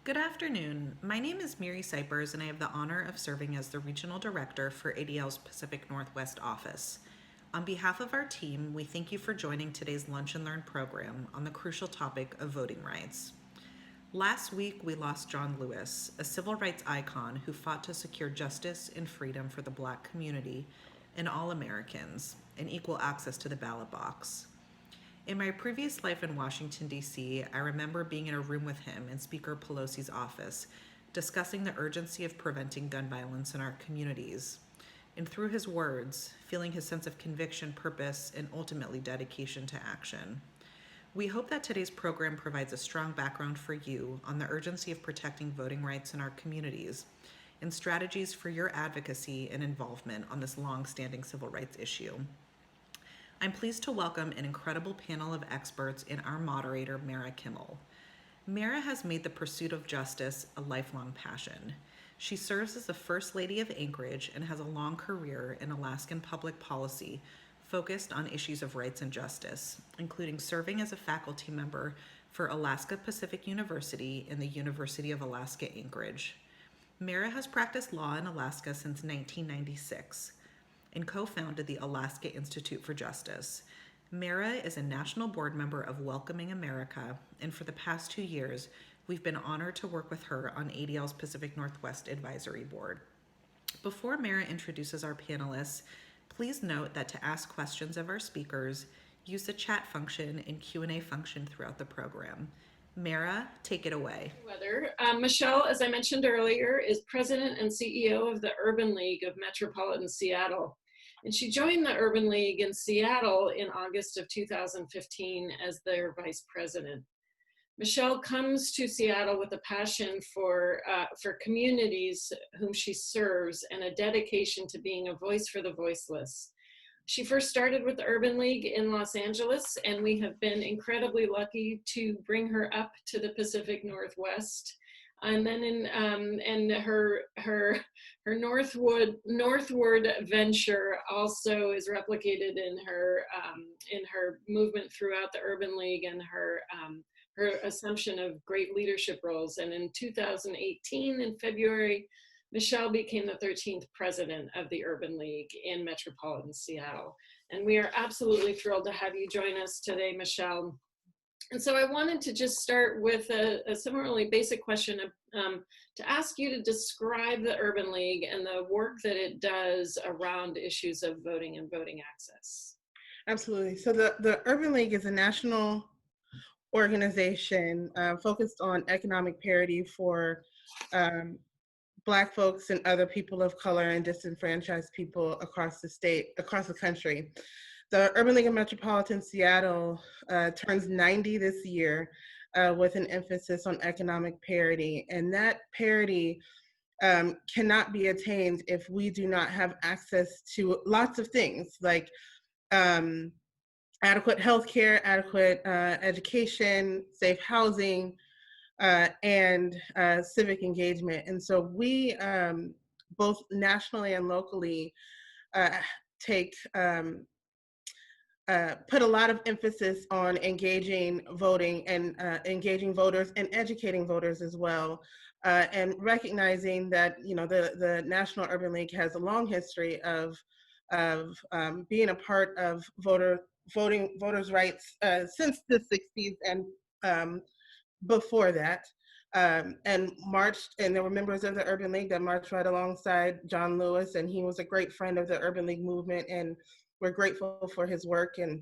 Good afternoon. My name is Miri Cypers, and I have the honor of serving as the Regional Director for ADL's Pacific Northwest office. On behalf of our team, we thank you for joining today's Lunch and Learn program on the crucial topic of voting rights. Last week, we lost John Lewis, a civil rights icon who fought to secure justice and freedom for the Black community and all Americans, and equal access to the ballot box. In my previous life in Washington, D.C., I remember being in a room with him in Speaker Pelosi's office, discussing the urgency of preventing gun violence in our communities. And through his words, feeling his sense of conviction, purpose, and ultimately dedication to action. We hope that today's program provides a strong background for you on the urgency of protecting voting rights in our communities and strategies for your advocacy and involvement on this long-standing civil rights issue. I'm pleased to welcome an incredible panel of experts in our moderator, Kimmel. Mara has made the pursuit of justice a lifelong passion. She serves as the First Lady of Anchorage and has a long career in Alaskan public policy focused on issues of rights and justice, including serving as a faculty member for Alaska Pacific University and the University of Alaska Anchorage. Mara has practiced law in Alaska since 1996 and co-founded the Alaska Institute for Justice. Mara is a national board member of Welcoming America, and for the past 2 years, we've been honored to work with her on ADL's Pacific Northwest Advisory Board. Before Mara introduces our panelists, please note that to ask questions of our speakers, use the chat function and Q&A function throughout the program. Mara, take it away. Merriweather. Michelle, as I mentioned earlier, is President and CEO of the Urban League of Metropolitan Seattle. And she joined the Urban League in Seattle in August of 2015 as their vice president. Michelle comes to Seattle with a passion for communities whom she serves and a dedication to being a voice for the voiceless. She first started with the Urban League in Los Angeles, and we have been incredibly lucky to bring her up to the Pacific Northwest. And then in her northward venture also is replicated in her movement throughout the Urban League and her assumption of great leadership roles. And in 2018, in February, Michelle became the 13th president of the Urban League in Metropolitan Seattle. And we are absolutely thrilled to have you join us today, Michelle. And so I wanted to just start with a similarly basic question to ask you to describe the Urban League and the work that it does around issues of voting and voting access. Absolutely. So the Urban League is a national organization focused on economic parity for Black folks and other people of color and disenfranchised people across the country. The Urban League of Metropolitan Seattle turns 90 this year with an emphasis on economic parity. And that parity cannot be attained if we do not have access to lots of things like adequate healthcare, adequate education, safe housing, and civic engagement. And so we, both nationally and locally, put a lot of emphasis on engaging voting and engaging voters and educating voters as well, and recognizing that the National Urban League has a long history of being a part of voters' rights since the 60s and before that, and marched, and there were members of the Urban League that marched right alongside John Lewis, and he was a great friend of the Urban League movement, and we're grateful for his work. And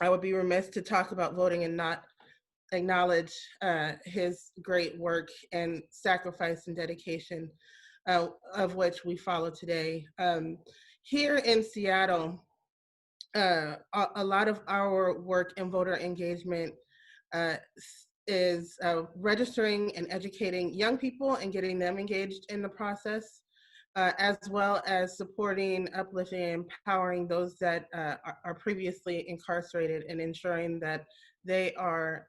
I would be remiss to talk about voting and not acknowledge his great work and sacrifice and dedication, of which we follow today. Here in Seattle, a lot of our work in voter engagement is registering and educating young people and getting them engaged in the process, as well as supporting, uplifting, and empowering those that are previously incarcerated and ensuring that they are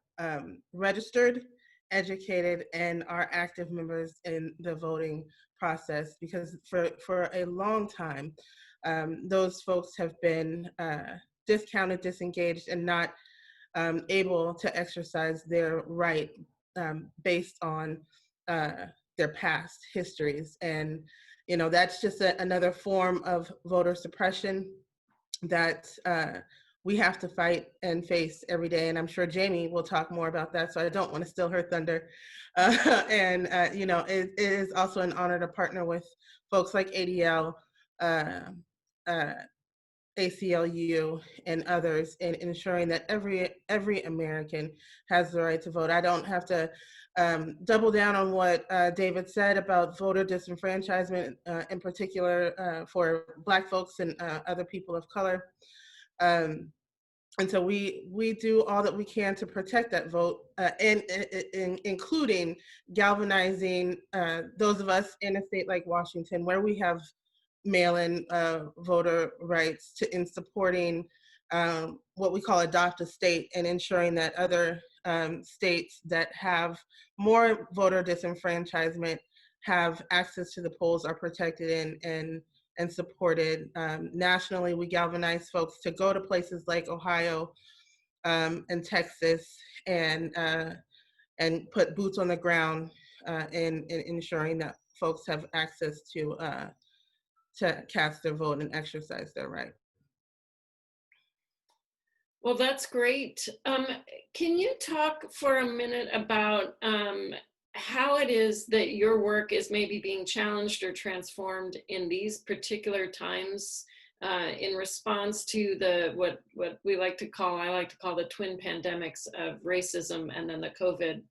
registered, educated, and are active members in the voting process. Because for a long time, those folks have been discounted, disengaged, and not able to exercise their right based on their past histories. And, that's just another form of voter suppression that we have to fight and face every day. And I'm sure Jamie will talk more about that, so I don't want to steal her thunder. It is also an honor to partner with folks like ADL, uh, uh, ACLU, and others in ensuring that every American has the right to vote. I don't have to double down on what David said about voter disenfranchisement, in particular for Black folks and other people of color. And so we do all that we can to protect that vote, and including galvanizing those of us in a state like Washington, where we have mail-in voter rights, in supporting what we call adopt a state, and ensuring that other states that have more voter disenfranchisement have access to the polls, are protected and supported. Nationally, we galvanize folks to go to places like Ohio and Texas, and put boots on the ground in ensuring that folks have access to cast their vote and exercise their right. Well, that's great. Can you talk for a minute about how it is that your work is maybe being challenged or transformed in these particular times in response to what I like to call the twin pandemics of racism and then the COVID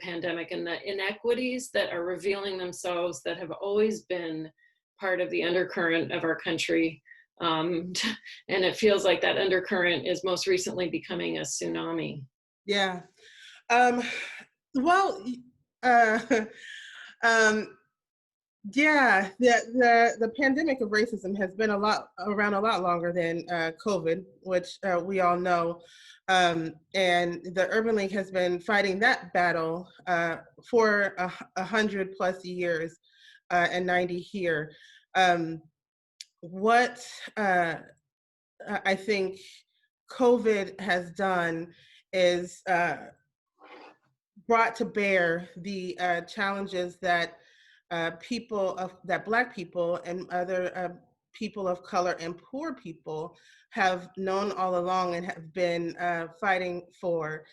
pandemic, and the inequities that are revealing themselves that have always been part of the undercurrent of our country. And it feels like that undercurrent is most recently becoming a tsunami. Yeah. Well, yeah, the pandemic of racism has been around a lot longer than COVID, which we all know. And the Urban League has been fighting that battle for 100+ years, and 90 here. What I think COVID has done is brought to bear the challenges that Black people and other people of color and poor people have known all along, and have been fighting for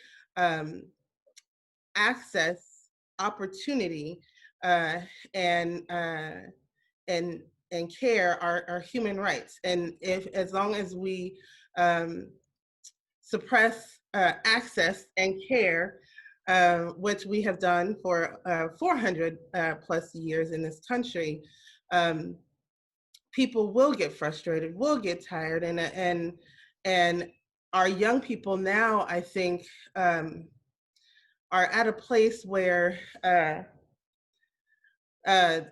access, opportunity, and care are human rights. And as long as we suppress access and care, which we have done for 400+ years in this country, people will get frustrated, will get tired, and our young people now, I think, are at a place where they're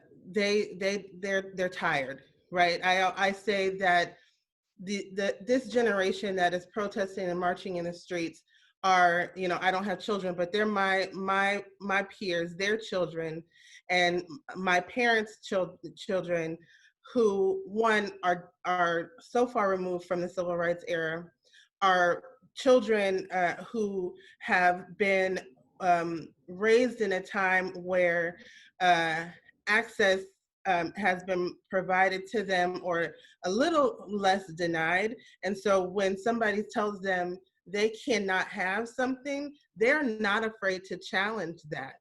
tired, right? I say that this generation that is protesting and marching in the streets are, I don't have children, but they're my peers, their children, and my parents' children, who are so far removed from the civil rights era, are children who have been raised in a time where access has been provided to them, or a little less denied. And so when somebody tells them they cannot have something, they're not afraid to challenge that.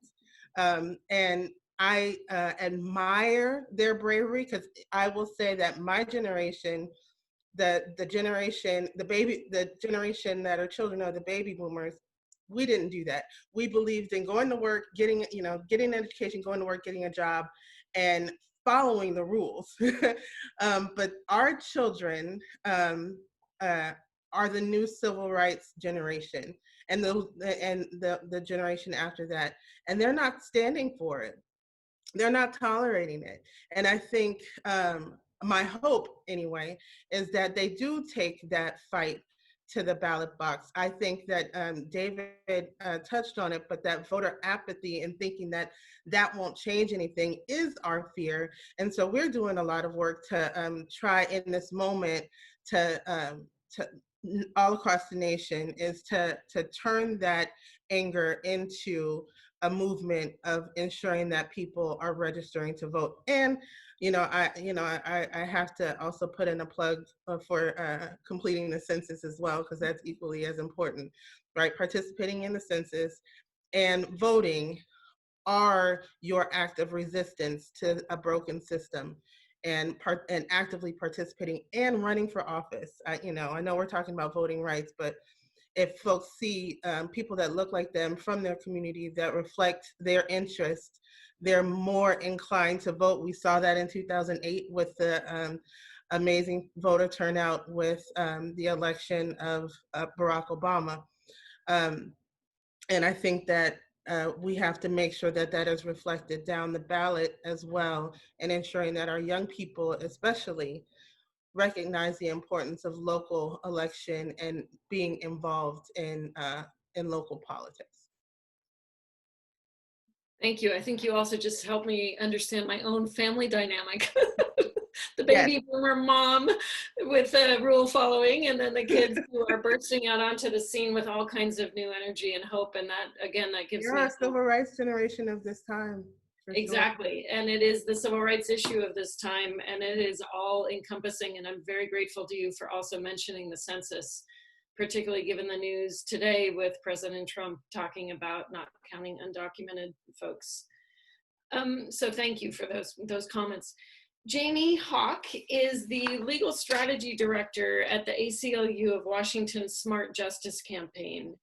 And I admire their bravery, because I will say that my generation, the generation that are children of the baby boomers, we didn't do that. We believed in going to work, getting an education, going to work, getting a job, and following the rules. But our children are the new civil rights generation, and the generation after that, and they're not standing for it. They're not tolerating it. And I think my hope, anyway, is that they do take that fight to the ballot box. I think that David touched on it, but that voter apathy and thinking that won't change anything is our fear. And so we're doing a lot of work to try in this moment to all across the nation, is to turn that anger into a movement of ensuring that people are registering to vote. And I have to also put in a plug for completing the census as well, because that's equally as important, right? Participating in the census and voting are your act of resistance to a broken system, and actively participating and running for office. I know we're talking about voting rights, but if folks see people that look like them from their community that reflect their interests, they're more inclined to vote. We saw that in 2008 with the amazing voter turnout with the election of Barack Obama. And I think that we have to make sure that that is reflected down the ballot as well, and ensuring that our young people especially recognize the importance of local election and being involved in local politics. Thank you. I think you also just helped me understand my own family dynamic. The Yes. baby boomer mom with rule following, and then the kids who are bursting out onto the scene with all kinds of new energy and hope. And that, again, that gives You're me a civil rights generation of this time. exactly. And it is the civil rights issue of this time, and it is all encompassing. And I'm very grateful to you for also mentioning the census, particularly given the news today with President Trump talking about not counting undocumented folks. So thank you for those comments. Jamie Hawk is the Legal Strategy Director at the ACLU of Washington's Smart Justice Campaign.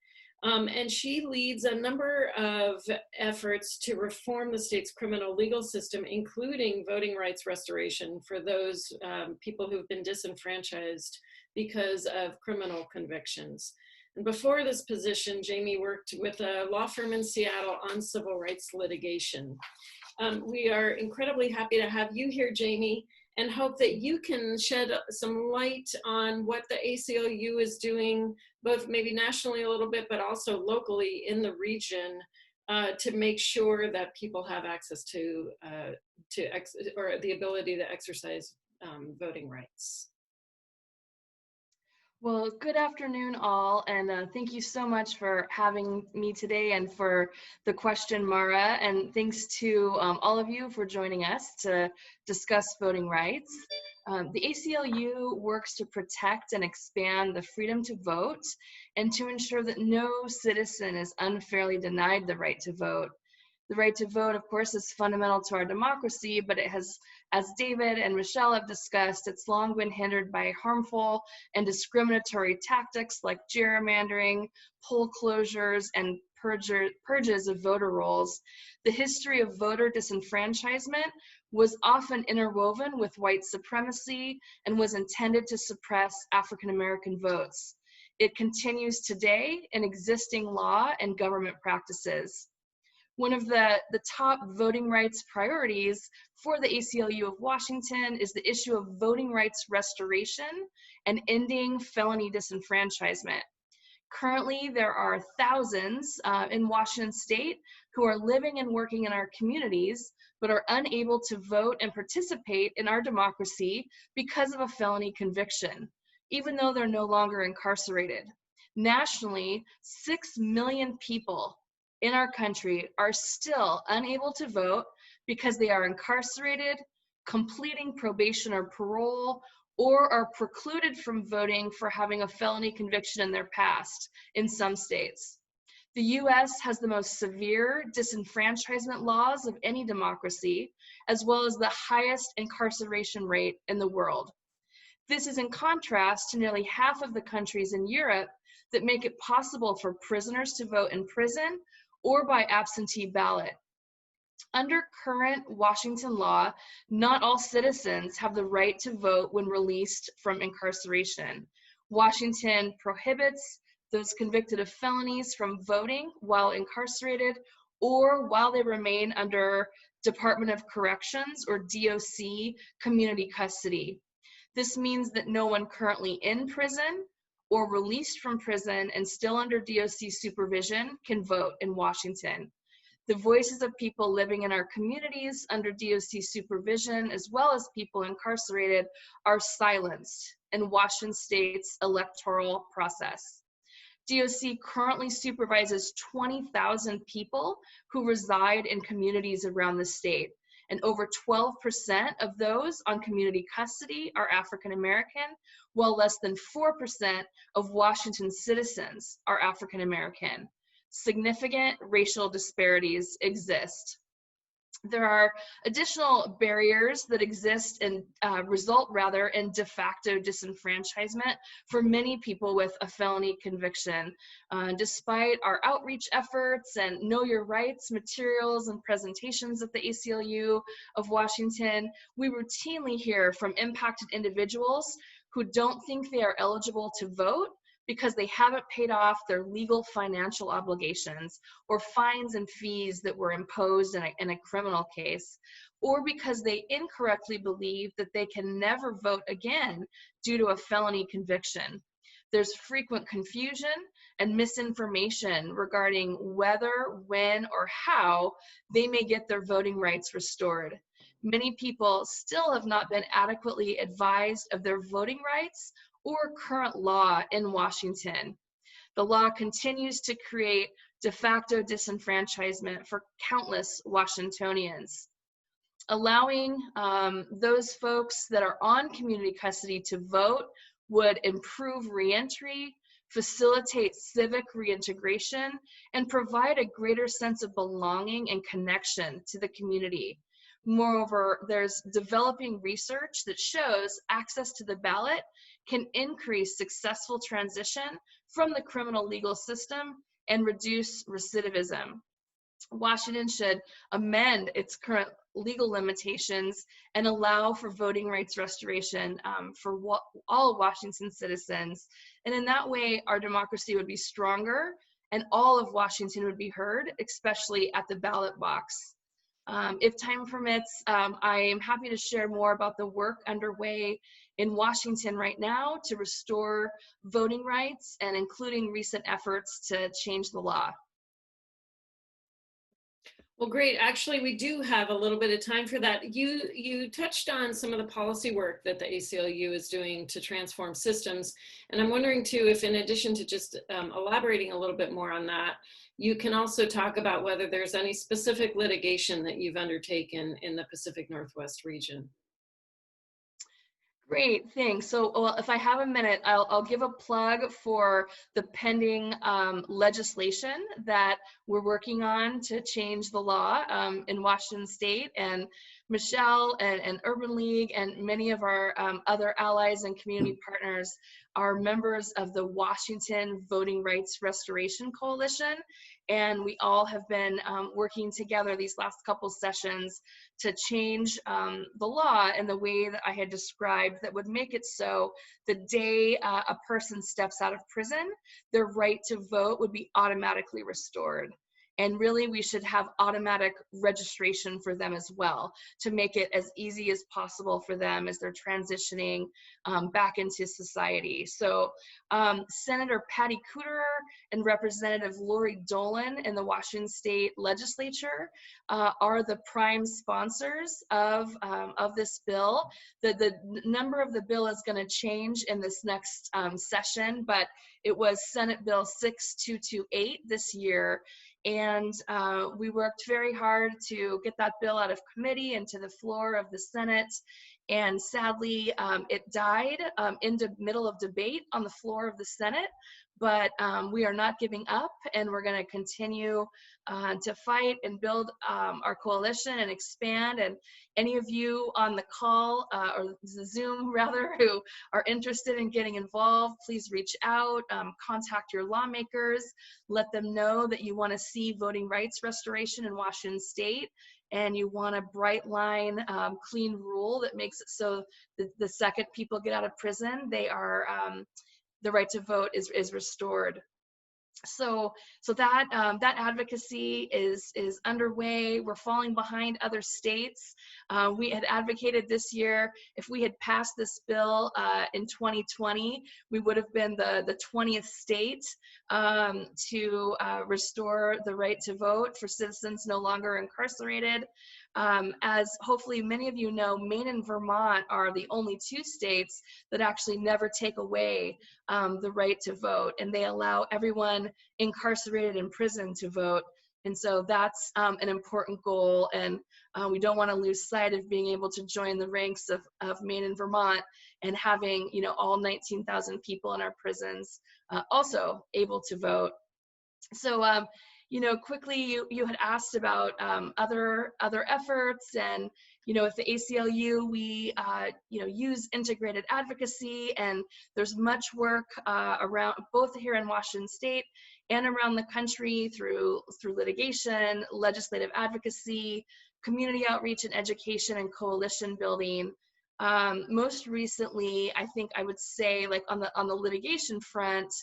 And she leads a number of efforts to reform the state's criminal legal system, including voting rights restoration for those people who've been disenfranchised because of criminal convictions. And before this position, Jamie worked with a law firm in Seattle on civil rights litigation. We are incredibly happy to have you here, Jamie, and hope that you can shed some light on what the ACLU is doing, both maybe nationally a little bit, but also locally in the region, to make sure that people have access to or the ability to exercise voting rights. Well, good afternoon, all, and thank you so much for having me today and for the question, Mara, and thanks to all of you for joining us to discuss voting rights. The ACLU works to protect and expand the freedom to vote and to ensure that no citizen is unfairly denied the right to vote. The right to vote, of course, is fundamental to our democracy, but it has, as David and Michelle have discussed, it's long been hindered by harmful and discriminatory tactics like gerrymandering, poll closures, and purges of voter rolls. The history of voter disenfranchisement was often interwoven with white supremacy and was intended to suppress African American votes. It continues today in existing law and government practices. One of the top voting rights priorities for the ACLU of Washington is the issue of voting rights restoration and ending felony disenfranchisement. Currently, there are thousands in Washington state who are living and working in our communities, but are unable to vote and participate in our democracy because of a felony conviction, even though they're no longer incarcerated. Nationally, 6 million people in our country are still unable to vote because they are incarcerated, completing probation or parole, or are precluded from voting for having a felony conviction in their past in some states. The US has the most severe disenfranchisement laws of any democracy, as well as the highest incarceration rate in the world. This is in contrast to nearly half of the countries in Europe that make it possible for prisoners to vote in prison or by absentee ballot. Under current Washington law, not all citizens have the right to vote when released from incarceration. Washington prohibits those convicted of felonies from voting while incarcerated or while they remain under Department of Corrections or DOC community custody. This means that no one currently in prison or released from prison and still under DOC supervision can vote in Washington. The voices of people living in our communities under DOC supervision, as well as people incarcerated, are silenced in Washington state's electoral process. DOC currently supervises 20,000 people who reside in communities around the state. And over 12% of those on community custody are African American, while less than 4% of Washington citizens are African American. Significant racial disparities exist. There are additional barriers that exist and result rather in de facto disenfranchisement for many people with a felony conviction. Despite our outreach efforts and Know Your Rights materials and presentations at the ACLU of Washington, we routinely hear from impacted individuals who don't think they are eligible to vote because they haven't paid off their legal financial obligations or fines and fees that were imposed in a criminal case, or because they incorrectly believe that they can never vote again due to a felony conviction. There's frequent confusion and misinformation regarding whether, when, or how they may get their voting rights restored. Many people still have not been adequately advised of their voting rights or current law in Washington. The law continues to create de facto disenfranchisement for countless Washingtonians. Allowing those folks that are on community custody to vote would improve reentry, facilitate civic reintegration, and provide a greater sense of belonging and connection to the community. Moreover, there's developing research that shows access to the ballot can increase successful transition from the criminal legal system and reduce recidivism. Washington should amend its current legal limitations and allow for voting rights restoration for all Washington citizens. And in that way, our democracy would be stronger and all of Washington would be heard, especially at the ballot box. If time permits, I am happy to share more about the work underway in Washington right now to restore voting rights and including recent efforts to change the law. Well, great. Actually, we do have a little bit of time for that. You touched on some of the policy work that the ACLU is doing to transform systems. And I'm wondering too, if in addition to just elaborating a little bit more on that, you can also talk about whether there's any specific litigation that you've undertaken in the Pacific Northwest region. Great, thanks. So well, if I have a minute, I'll give a plug for the pending legislation that we're working on to change the law in Washington State. And Michelle and Urban League and many of our other allies and community partners are members of the Washington Voting Rights Restoration Coalition. And we all have been working together these last couple sessions to change the law in the way that I had described that would make it so the day a person steps out of prison, their right to vote would be automatically restored. And really, we should have automatic registration for them as well to make it as easy as possible for them as they're transitioning back into society. So Senator Patty Kuderer and Representative Lori Dolan in the Washington State Legislature are the prime sponsors of this bill. The number of the bill is going to change in this next session, but it was Senate Bill 6228 this year. And we worked very hard to get that bill out of committee and to the floor of the Senate. And sadly, it died in the middle of debate on the floor of the Senate. But we are not giving up, and we're going to continue to fight and build our coalition and expand. And any of you on the call or the Zoom rather who are interested in getting involved, please reach out, contact your lawmakers, let them know that you want to see voting rights restoration in Washington State, and you want a bright line, clean rule that makes it so the second people get out of prison, they are the right to vote is restored. So that advocacy is underway. We're falling behind other states. We had advocated this year, if we had passed this bill in 2020, we would have been the 20th state to restore the right to vote for citizens no longer incarcerated. As hopefully many of you know, Maine and Vermont are the only two states that actually never take away the right to vote, and they allow everyone incarcerated in prison to vote. And so that's an important goal, and we don't want to lose sight of being able to join the ranks of Maine and Vermont and having, you know, all 19,000 people in our prisons also able to vote. So, you know, quickly, you had asked about other efforts, and you know, at the ACLU, we you know, use integrated advocacy, and there's much work around both here in Washington State and around the country through litigation, legislative advocacy, community outreach and education, and coalition building. Most recently, I think I would say, like on the litigation front,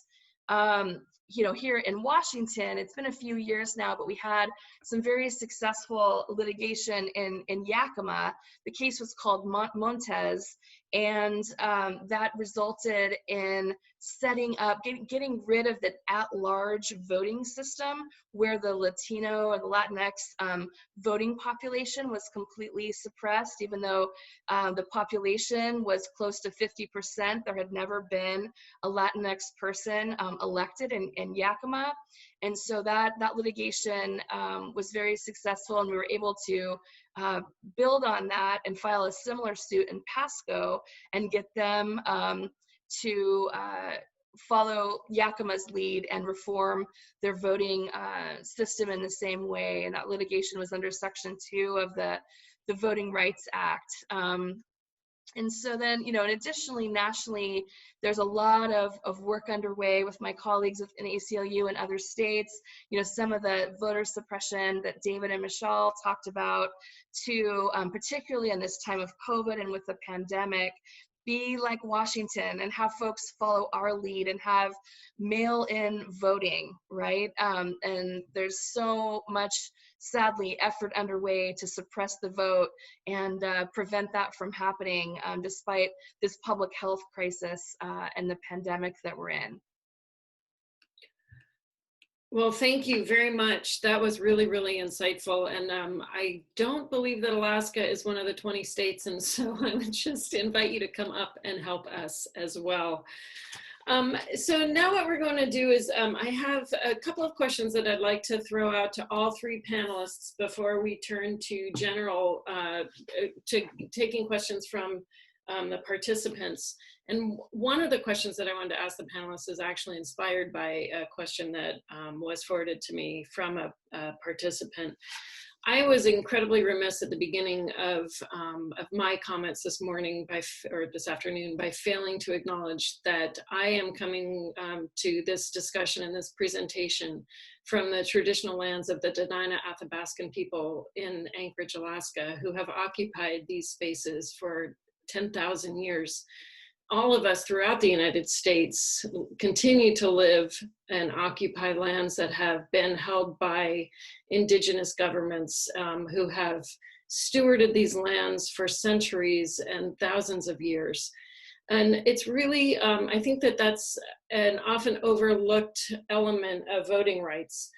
you know, here in Washington, it's been a few years now, but we had some very successful litigation in Yakima. The case was called Montez, and that resulted in setting up, getting rid of the at-large voting system where the Latino or the Latinx voting population was completely suppressed, even though the population was close to 50%. There had never been a Latinx person elected in Yakima. And so that litigation was very successful, and we were able to build on that and file a similar suit in Pasco and get them to follow Yakima's lead and reform their voting system in the same way. And that litigation was under Section 2 of the Voting Rights Act. And so then, you know, and additionally, nationally, there's a lot of work underway with my colleagues in ACLU and other states. You know, some of the voter suppression that David and Michelle talked about, to particularly in this time of COVID and with the pandemic, be like Washington and have folks follow our lead and have mail-in voting, right? And there's so much, sadly, effort underway to suppress the vote and prevent that from happening, despite this public health crisis and the pandemic that we're in. Well, thank you very much. That was really, really insightful. And I don't believe that Alaska is one of the 20 states. And so I would just invite you to come up and help us as well. So now what we're going to do is I have a couple of questions that I'd like to throw out to all three panelists before we turn to general, to taking questions from the participants. And one of the questions that I wanted to ask the panelists is actually inspired by a question that was forwarded to me from a participant. I was incredibly remiss at the beginning of my comments this morning or this afternoon by failing to acknowledge that I am coming to this discussion and this presentation from the traditional lands of the Dena'ina Athabascan people in Anchorage, Alaska, who have occupied these spaces for 10,000 years. All of us throughout the United States continue to live and occupy lands that have been held by indigenous governments who have stewarded these lands for centuries and thousands of years. And it's really, I think that that's an often overlooked element of voting rights.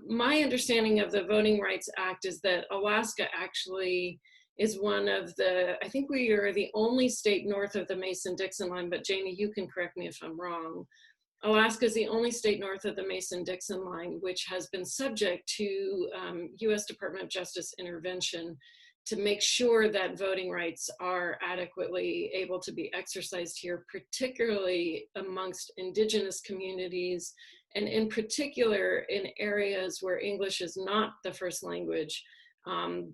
My understanding of the Voting Rights Act is that Alaska actually is one of the, I think we are the only state north of the Mason-Dixon line, but Janie, you can correct me if I'm wrong. Alaska is the only state north of the Mason-Dixon line which has been subject to US Department of Justice intervention to make sure that voting rights are adequately able to be exercised here, particularly amongst indigenous communities, and in particular in areas where English is not the first language.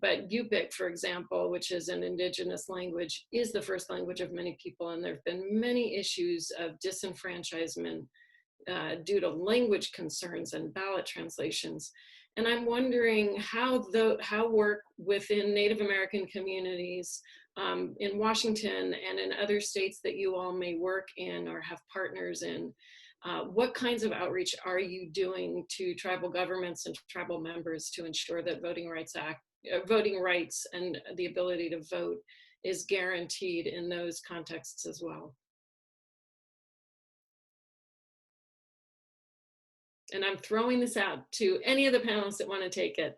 But Yupik, for example, which is an indigenous language, is the first language of many people, and there have been many issues of disenfranchisement due to language concerns and ballot translations. And I'm wondering how work within Native American communities in Washington and in other states that you all may work in or have partners in, what kinds of outreach are you doing to tribal governments and tribal members to ensure that voting rights and the ability to vote is guaranteed in those contexts as well? And I'm throwing this out to any of the panelists that want to take it.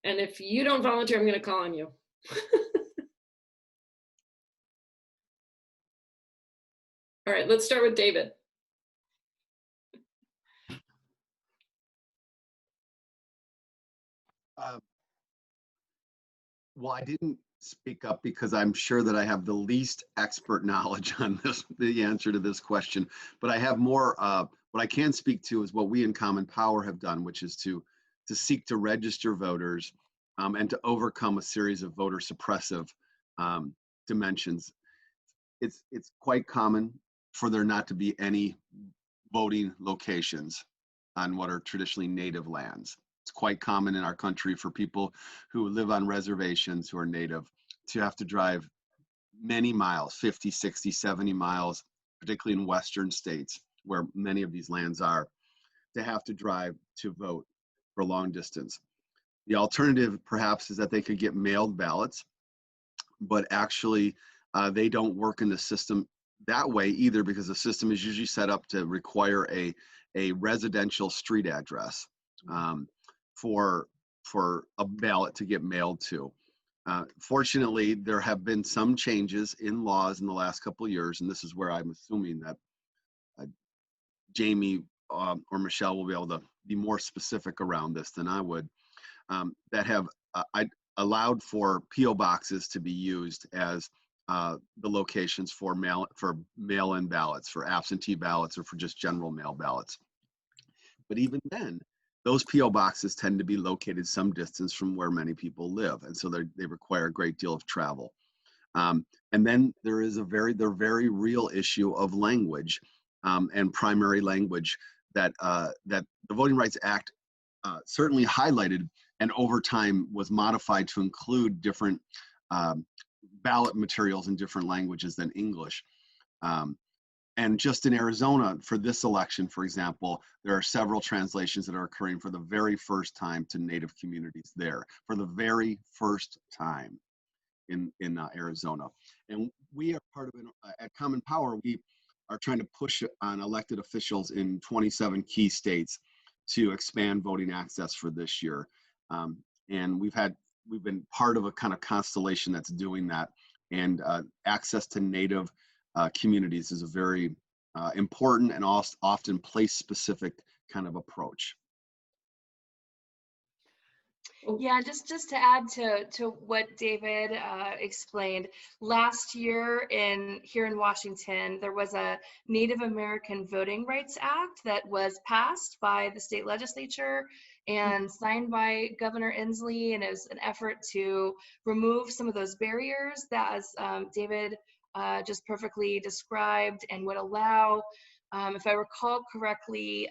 And if you don't volunteer, I'm going to call on you. All right, let's start with David. Well, I didn't speak up because I'm sure that I have the least expert knowledge on this, the answer to this question, but I have more, what I can speak to is what we in Common Power have done, which is to seek to register voters and to overcome a series of voter suppressive dimensions. It's quite common for there not to be any voting locations on what are traditionally native lands. It's quite common in our country for people who live on reservations who are native to have to drive many miles, 50, 60, 70 miles, particularly in Western states where many of these lands are, to have to drive to vote for long distance. The alternative perhaps is that they could get mailed ballots, but actually they don't work in the system that way either, because the system is usually set up to require a residential street address for a ballot to get mailed to. Fortunately, there have been some changes in laws in the last couple of years, and this is where I'm assuming that Jamie or Michelle will be able to be more specific around this than I would, that have allowed for P.O. boxes to be used as the locations for mail-in ballots, for absentee ballots, or for just general mail ballots. But even then, those P.O. boxes tend to be located some distance from where many people live, and so they require a great deal of travel. And then there is the very real issue of language and primary language that the Voting Rights Act certainly highlighted, and over time was modified to include different ballot materials in different languages than English. And just in Arizona, for this election, for example, there are several translations that are occurring for the very first time to Native communities there, for the very first time in Arizona. And we are part of it at Common Power. We are trying to push on elected officials in 27 key states to expand voting access for this year. And we've been part of a kind of constellation that's doing that. And access to Native communities is a very important and often place-specific kind of approach. Yeah, just to add to what David explained, last year here in Washington, there was a Native American Voting Rights Act that was passed by the state legislature and signed by Governor Inslee, and it was an effort to remove some of those barriers that, as David just perfectly described, and would allow, if I recall correctly,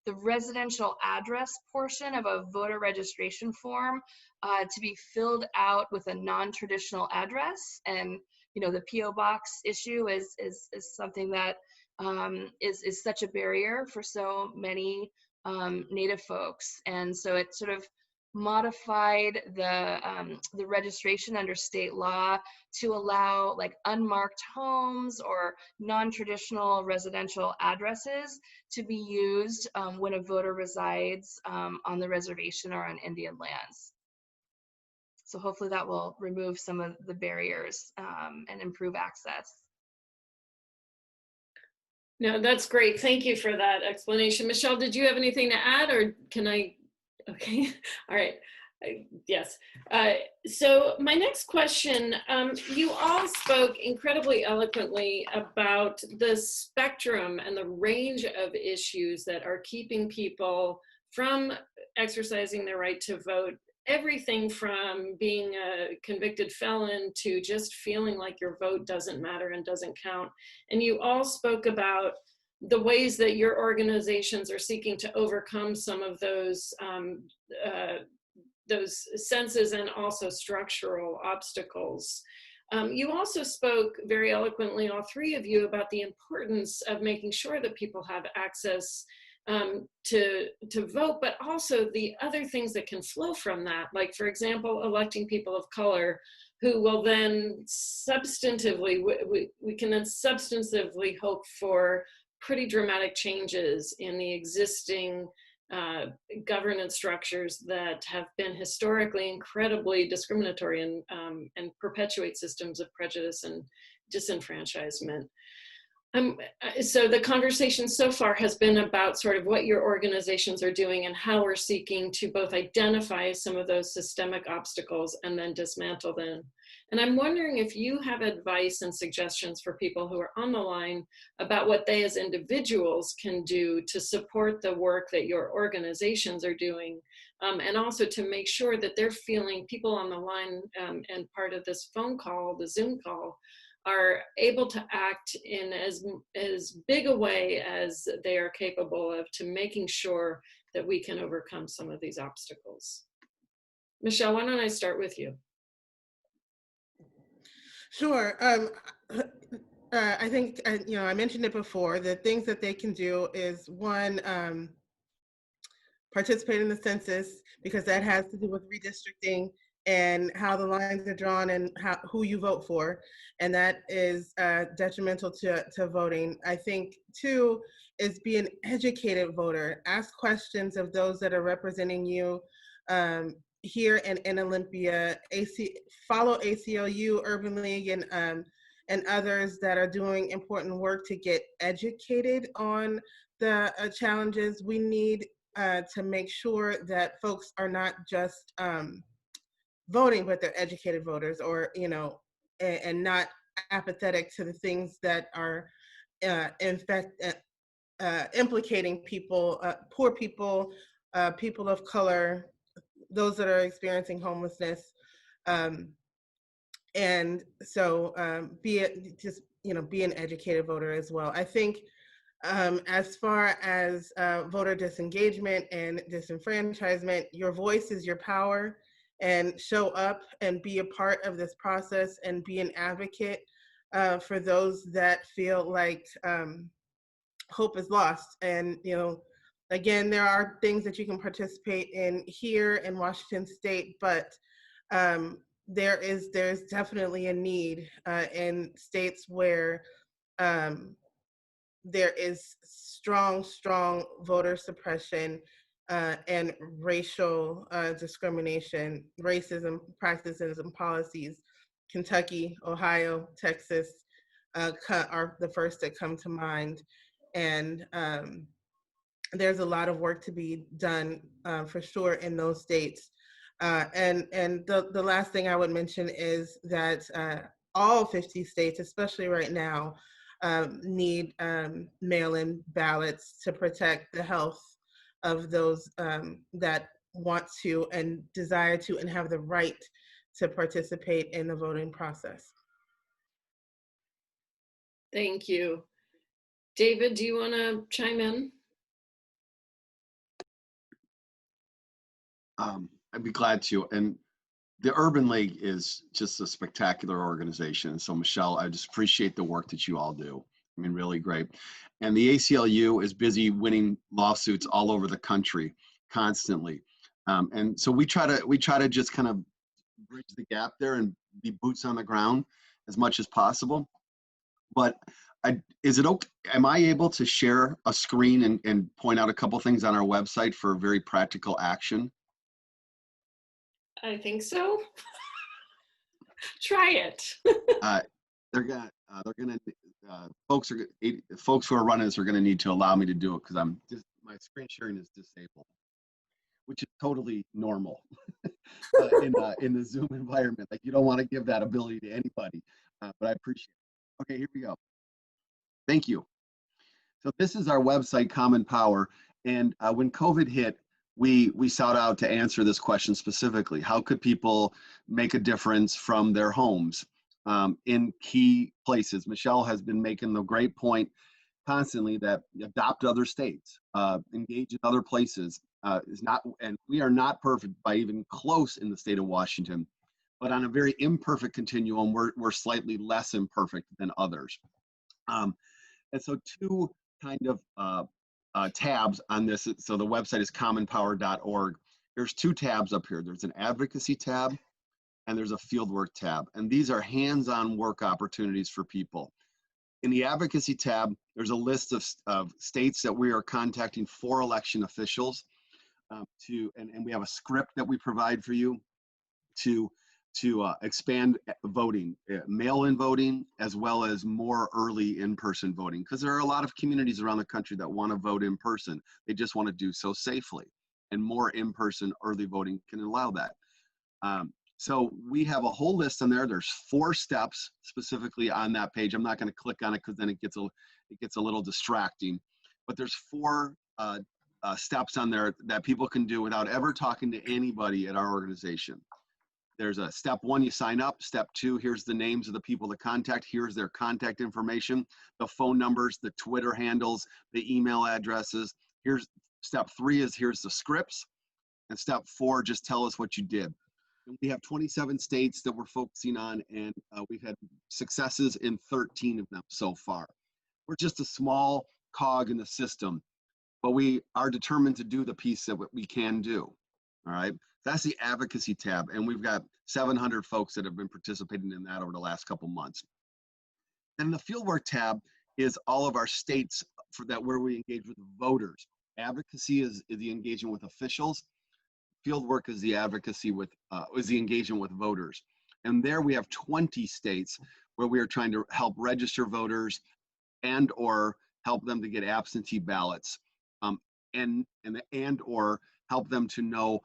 the residential address portion of a voter registration form to be filled out with a non-traditional address. And the P.O. box issue is something that is such a barrier for so many Native folks. And so it sort of modified the registration under state law to allow like unmarked homes or non-traditional residential addresses to be used when a voter resides on the reservation or on Indian lands. So hopefully that will remove some of the barriers and improve access. No, that's great. Thank you for that explanation. Michelle, did you have anything to add, or can I? Okay, all right. Yes. So my next question, you all spoke incredibly eloquently about the spectrum and the range of issues that are keeping people from exercising their right to vote. Everything from being a convicted felon to just feeling like your vote doesn't matter and doesn't count. And you all spoke about the ways that your organizations are seeking to overcome some of those senses and also structural obstacles. You also spoke very eloquently, all three of you, about the importance of making sure that people have access to vote, but also the other things that can flow from that, like, for example, electing people of color who will then substantively, we can then substantively hope for pretty dramatic changes in the existing governance structures that have been historically incredibly discriminatory and perpetuate systems of prejudice and disenfranchisement. So the conversation so far has been about sort of what your organizations are doing and how we're seeking to both identify some of those systemic obstacles and then dismantle them. And I'm wondering if you have advice and suggestions for people who are on the line about what they as individuals can do to support the work that your organizations are doing, and also to make sure that they're feeling, people on the line and part of this phone call, the Zoom call, are able to act in as big a way as they are capable of, to making sure that we can overcome some of these obstacles. Michelle, why don't I start with you? Sure. I think, I mentioned it before, the things that they can do is, one, participate in the census, because that has to do with redistricting and how the lines are drawn and who you vote for. And that is detrimental to voting. I think, two, is be an educated voter. Ask questions of those that are representing you here in Olympia. Follow ACLU, Urban League, and others that are doing important work to get educated on the challenges. We need to make sure that folks are not just voting, but they're educated voters, or, and not apathetic to the things that are implicating people, poor people, people of color, those that are experiencing homelessness. And so be an educated voter as well. I think as far as voter disengagement and disenfranchisement, your voice is your power, and show up and be a part of this process and be an advocate for those that feel like hope is lost. And, again, there are things that you can participate in here in Washington State, but there's definitely a need in states where there is strong voter suppression and racial discrimination, racism practices and policies. Kentucky, Ohio, Texas are the first that come to mind. And there's a lot of work to be done for sure in those states. And the last thing I would mention is that all 50 states, especially right now, need mail-in ballots to protect the health of those that want to and desire to and have the right to participate in the voting process. Thank you. David, do you want to chime in? I'd be glad to. And the Urban League is just a spectacular organization. So Michelle, I just appreciate the work that you all do. I mean, really great. And the ACLU is busy winning lawsuits all over the country constantly. And so we try to just kind of bridge the gap there and be boots on the ground as much as possible. But am I able to share a screen and point out a couple things on our website for very practical action? I think so. Try it. Folks who are running this are gonna need to allow me to do it, because my screen sharing is disabled, which is totally normal in the Zoom environment. Like, you don't want to give that ability to anybody, but I appreciate it. Okay, here we go. Thank you. So this is our website, Common Power, and when COVID hit, we sought out to answer this question specifically. How could people make a difference from their homes in key places? Michelle has been making the great point constantly that adopt other states, engage in other places, and we are not perfect by even close in the state of Washington, but on a very imperfect continuum, we're slightly less imperfect than others. And so two kind of tabs on this. So the website is commonpower.org. There's two tabs up here. There's an advocacy tab and there's a fieldwork tab. And these are hands-on work opportunities for people. In the advocacy tab, there's a list of states that we are contacting for election officials. and we have a script that we provide for you to expand voting, mail-in voting, as well as more early in-person voting, because there are a lot of communities around the country that want to vote in person. They just want to do so safely, and more in-person early voting can allow that. So we have a whole list on there. There's 4 steps specifically on that page. I'm not going to click on it because then it gets a little distracting. But there's 4 steps on there that people can do without ever talking to anybody at our organization. There's a step 1, you sign up. Step 2, here's the names of the people to contact. Here's their contact information, the phone numbers, the Twitter handles, the email addresses. Here's step 3 here's the scripts. And step 4, just tell us what you did. And we have 27 states that we're focusing on, and we've had successes in 13 of them so far. We're just a small cog in the system, but we are determined to do the piece that we can do. All right, that's the advocacy tab, and we've got 700 folks that have been participating in that over the last couple months. And the Fieldwork tab is all of our states where we engage with voters. Advocacy is the engagement with officials. Fieldwork is the advocacy is the engagement with voters. And there we have 20 states where we are trying to help register voters or help them to get absentee ballots, or help them to know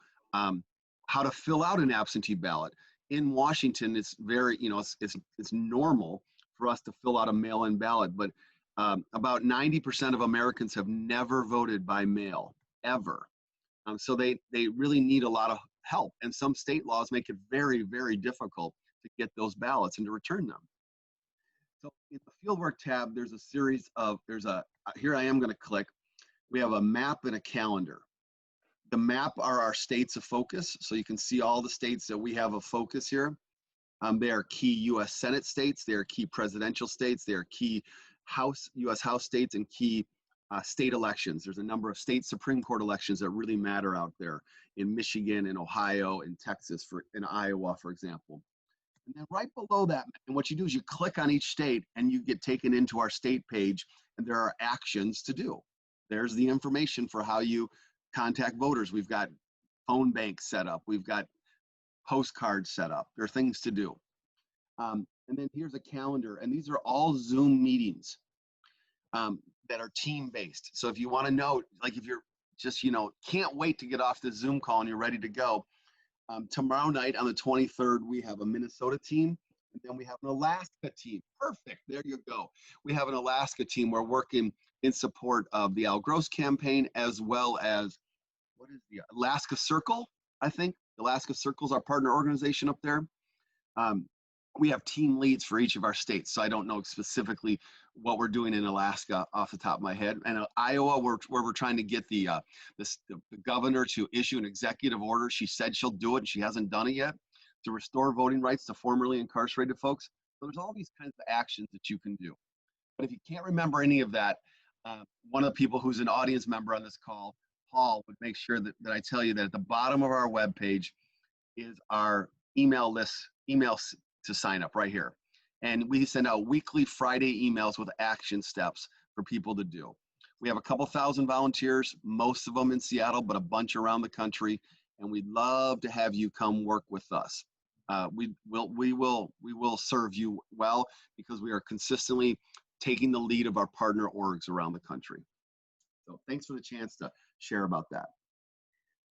how to fill out an absentee ballot. In Washington, it's very, it's normal for us to fill out a mail-in ballot, but about 90% of Americans have never voted by mail, ever. So they really need a lot of help, and some state laws make it very, very difficult to get those ballots and to return them. So in the Fieldwork tab, there's a series of, here I am going to click. We have a map and a calendar. The map are our states of focus, so you can see all the states that we have a focus here. They are key U.S. Senate states, they are key presidential states, they are key U.S. House states, and key state elections. There's a number of state Supreme Court elections that really matter out there in Michigan, in Ohio, in Texas, in Iowa, for example. And then right below that, and what you do is you click on each state and you get taken into our state page, and there are actions to do. There's the information for how you contact voters. We've got phone banks set up. We've got postcards set up. There are things to do. And then here's a calendar, and these are all Zoom meetings that are team-based. So if you want to know, like if you're just, can't wait to get off the Zoom call and you're ready to go, tomorrow night on the 23rd, we have a Minnesota team, and then we have an Alaska team. Perfect, there you go. We have an Alaska team. We're working in support of the Al Gross campaign, as well as, what is the Alaska Circle, I think. Alaska Circle's our partner organization up there. We have team leads for each of our states, so I don't know specifically what we're doing in Alaska off the top of my head. And Iowa, where we're trying to get the governor to issue an executive order. She said she'll do it, and she hasn't done it yet, to restore voting rights to formerly incarcerated folks. So there's all these kinds of actions that you can do. But if you can't remember any of that, one of the people who's an audience member on this call, Paul, would make sure that I tell you that at the bottom of our webpage is our email list, emails to sign up right here. And we send out weekly Friday emails with action steps for people to do. We have a couple thousand volunteers, most of them in Seattle, but a bunch around the country. And we'd love to have you come work with us. We will serve you well, because we are consistently taking the lead of our partner orgs around the country. So thanks for the chance to share about that.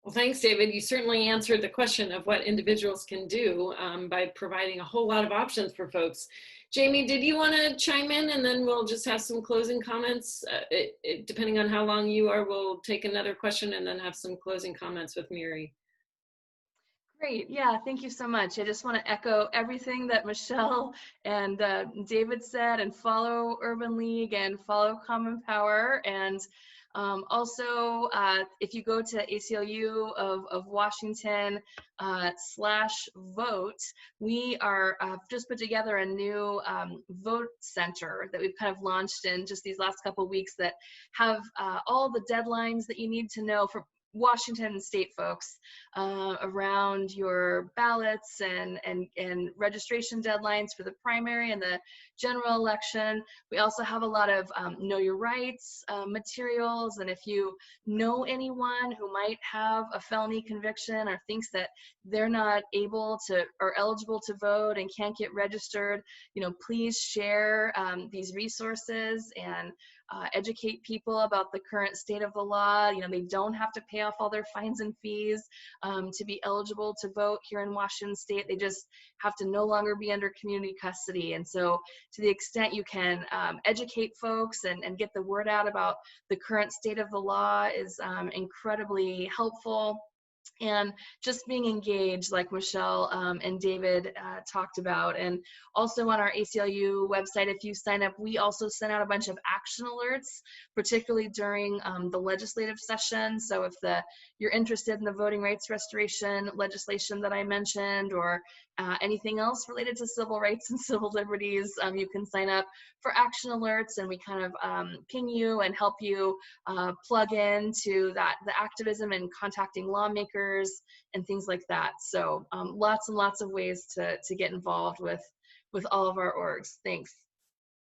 Well, thanks, David. You certainly answered the question of what individuals can do by providing a whole lot of options for folks. Jamie, did you want to chime in, and then we'll just have some closing comments? Depending on how long you are, we'll take another question and then have some closing comments with Miri. Great. Yeah, thank you so much. I just want to echo everything that Michelle and David said, and follow Urban League and follow Common Power. And also, if you go to ACLU of Washington /vote, we are just put together a new vote center that we've kind of launched in just these last couple of weeks that have all the deadlines that you need to know for Washington state folks around your ballots and registration deadlines for the primary and the general election. We also have a lot of know your rights materials, and if you know anyone who might have a felony conviction or thinks that they're not able to or eligible to vote and can't get registered, please share these resources and educate people about the current state of the law. They don't have to pay off all their fines and fees to be eligible to vote here in Washington state. They just have to no longer be under community custody. And so to the extent you can educate folks and get the word out about the current state of the law is incredibly helpful. And just being engaged, like Michelle and David talked about. And also on our ACLU website, if you sign up, we also send out a bunch of action alerts, particularly during the legislative session. So if you're interested in the voting rights restoration legislation that I mentioned, or anything else related to civil rights and civil liberties, you can sign up for action alerts, and we kind of ping you and help you plug into the activism and contacting lawmakers and things like that. So lots and lots of ways to get involved with all of our orgs. Thanks.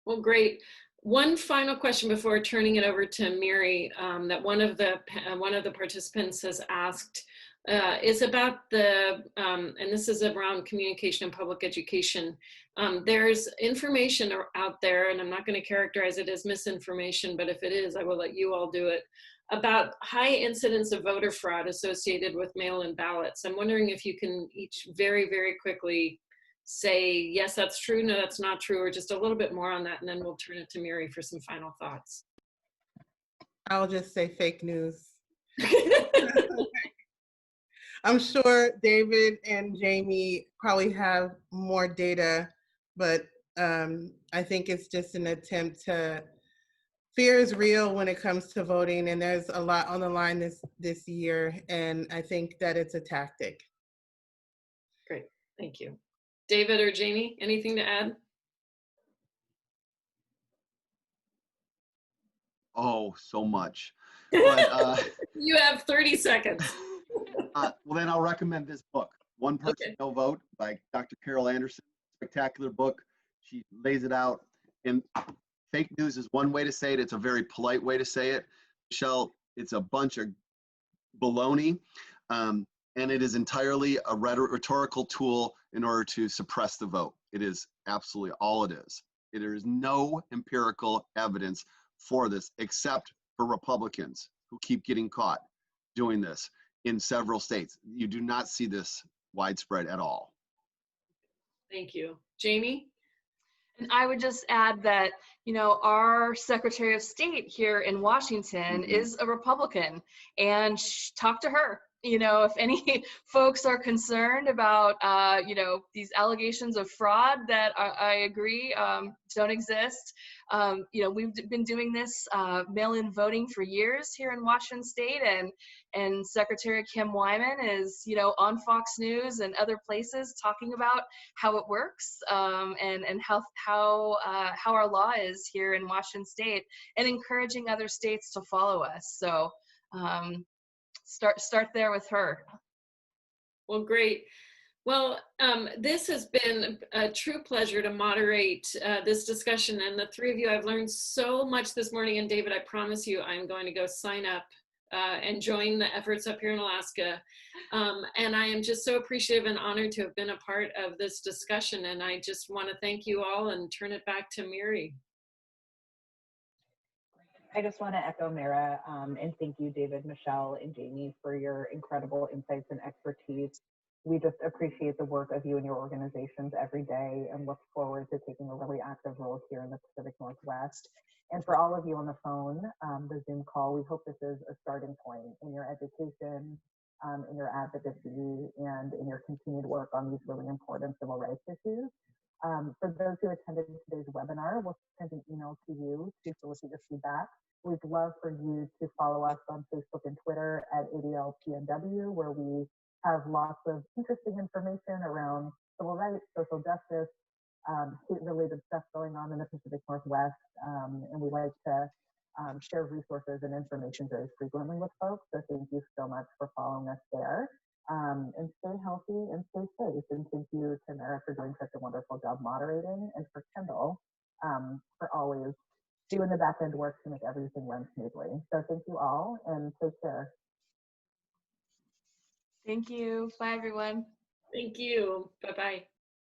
Well, great. One final question before turning it over to Mary, that one of the participants has asked is about and this is around communication and public education. There's information out there, and I'm not going to characterize it as misinformation, but if it is, I will let you all do it, about high incidence of voter fraud associated with mail-in ballots. I'm wondering if you can each very, very quickly say, yes, that's true, no, that's not true, or just a little bit more on that, and then we'll turn it to Mary for some final thoughts. I'll just say fake news. I'm sure David and Jamie probably have more data, but I think it's just an attempt to, fear is real when it comes to voting, and there's a lot on the line this year, and I think that it's a tactic. Great, thank you. David or Jamie, anything to add? Oh, so much. But, you have 30 seconds. Well, then I'll recommend this book, One Person, Okay. No Vote, by Dr. Carol Anderson. Spectacular book. She lays it out. And fake news is one way to say it. It's a very polite way to say it. Michelle, it's a bunch of baloney. And it is entirely a rhetorical tool in order to suppress the vote. It is absolutely all it is. There is no empirical evidence for this, except for Republicans who keep getting caught doing this in several states. You do not see this widespread at all. Thank you. Jamie? And I would just add that, our Secretary of State here in Washington is a Republican, and talk to her. If any folks are concerned about, these allegations of fraud that I agree don't exist. We've been doing this mail-in voting for years here in Washington State, and Secretary Kim Wyman is, on Fox News and other places talking about how it works and how our law is here in Washington State, and encouraging other states to follow us. So. Start there with her. Well, great. Well, this has been a true pleasure to moderate this discussion, and the three of you, I've learned so much this morning. And David, I promise you, I'm going to go sign up and join the efforts up here in Alaska. And I am just so appreciative and honored to have been a part of this discussion. And I just want to thank you all and turn it back to Mary. I just want to echo Mara and thank you, David, Michelle, and Jamie, for your incredible insights and expertise. We just appreciate the work of you and your organizations every day and look forward to taking a really active role here in the Pacific Northwest. And for all of you on the phone, the Zoom call, we hope this is a starting point in your education, in your advocacy, and in your continued work on these really important civil rights issues. For those who attended today's webinar, we'll send an email to you to solicit your feedback. We'd love for you to follow us on Facebook and Twitter at ADLPNW, where we have lots of interesting information around civil rights, social justice, hate-related stuff going on in the Pacific Northwest. And we like to share resources and information very frequently with folks. So thank you so much for following us there. And stay healthy and stay safe. And thank you to Mara for doing such a wonderful job moderating, and for Kendall for always doing the back end work to make everything run smoothly. So thank you all, and take care. Thank you. Bye, everyone. Thank you. Bye-bye.